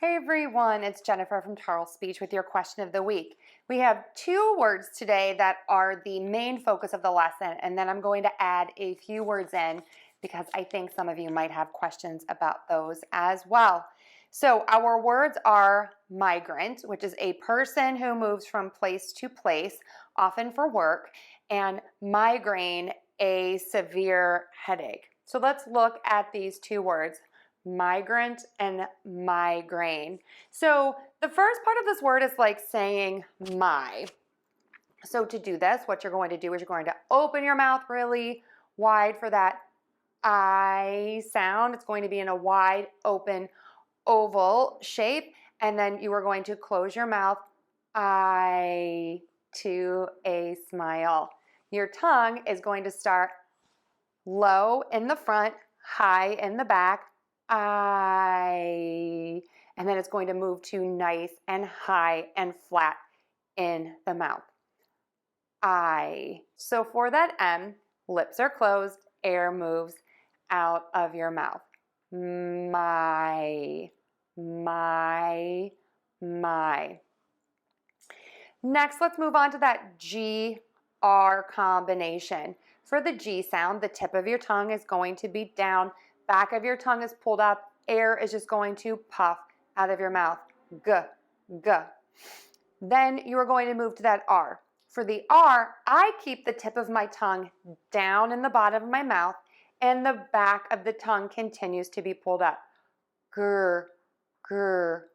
Hey everyone, it's Jennifer from Tarlespeech with your question of the week. We have two words today that are the main focus of the lesson, and then I'm going to add a few words in because I think some of you might have questions about those as well. So our words are migrant, which is a person who moves from place to place, often for work, and migraine, a severe headache. So let's look at these two words. Migrant and migraine. So the first part of this word is like saying my. So to do this, what you're going to do is you're going to open your mouth really wide for that I sound. It's going to be in a wide open oval shape, and then you are going to close your mouth I to a smile. Your tongue is going to start low in the front, high in the back, I, and then it's going to move to nice and high and flat in the mouth. I. So for that M, lips are closed, air moves out of your mouth. My. Next, let's move on to that G-R combination. For the G sound, the tip of your tongue is going to be down, back of your tongue is pulled up, air is just going to puff out of your mouth. G, G. Then you are going to move to that R. For the R, I keep the tip of my tongue down in the bottom of my mouth, and the back of the tongue continues to be pulled up. Grr, grr,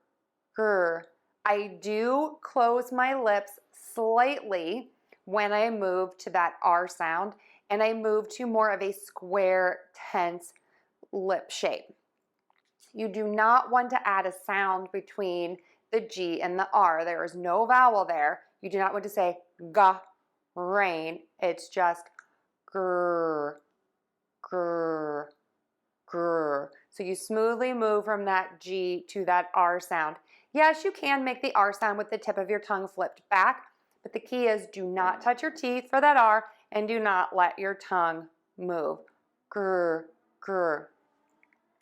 grr. I do close my lips slightly when I move to that R sound, and I move to more of a square, tense lip shape. You do not want to add a sound between the G and the R. There is no vowel there. You do not want to say ga, rain. It's just grr, grr, grr. So you smoothly move from that G to that R sound. Yes, you can make the R sound with the tip of your tongue flipped back, but the key is do not touch your teeth for that R and do not let your tongue move. Grr, grr.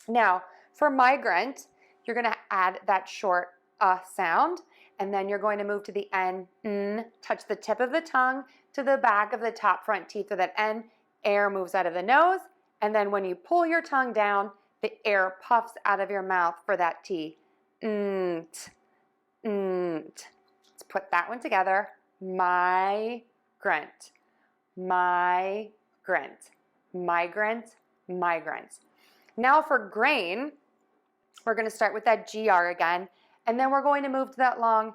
Now, for migrant, you're going to add that short sound, and then you're going to move to the N, touch the tip of the tongue to the back of the top front teeth of that N. Air moves out of the nose, and then when you pull your tongue down, the air puffs out of your mouth for that T. Let's put that one together. Migrant, migrant, migrant, migrant. Now for grain, we're going to start with that GR again, and then we're going to move to that long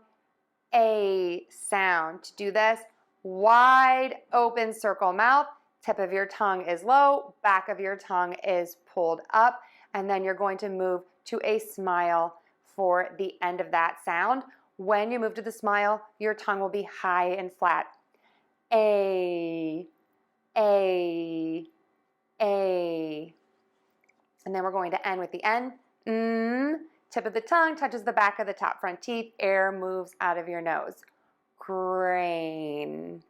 A sound. To do this, wide open circle mouth, tip of your tongue is low, back of your tongue is pulled up, and then you're going to move to a smile for the end of that sound. When you move to the smile, your tongue will be high and flat. A. And then we're going to end with the N. Tip of the tongue touches the back of the top front teeth. Air moves out of your nose. Grain,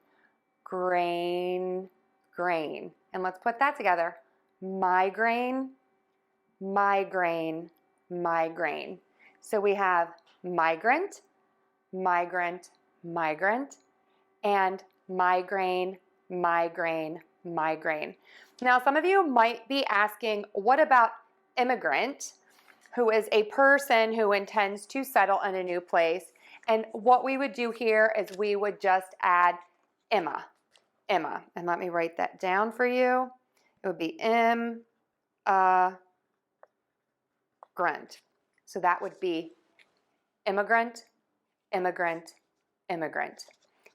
grain, grain. And let's put that together. Migraine, migraine, migraine. So we have migrant, migrant, migrant, and migraine, migraine, migraine. Now, some of you might be asking, what about immigrant, who is a person who intends to settle in a new place? And what we would do here is we would just add imma. And let me write that down for you. It would be im-uh-grunt. So that would be immigrant, immigrant, immigrant.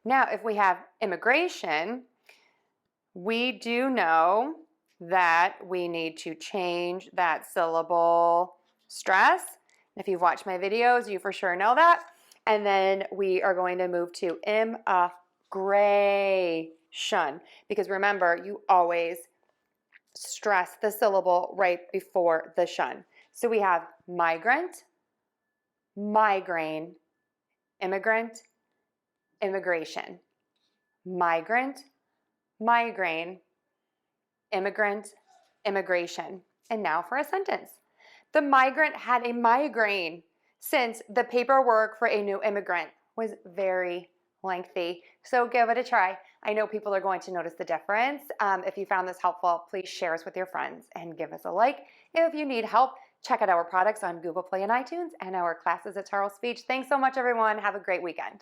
Now, if we have immigration, we do know that we need to change that syllable stress. If you've watched my videos, you for sure know that. And then we are going to move to im-uh-gray-shun, because remember, you always stress the syllable right before the shun. So we have migrant, migraine, immigrant, immigration. Migrant, migraine, immigrant, immigration. And now for a sentence. The migrant had a migraine. since the paperwork for a new immigrant was very lengthy. So give it a try. I know people are going to notice the difference. If you found this helpful, please share us with your friends and give us a like. If you need help, check out our products on Google Play and iTunes and our classes at Tarlespeech. Thanks so much, everyone. Have a great weekend.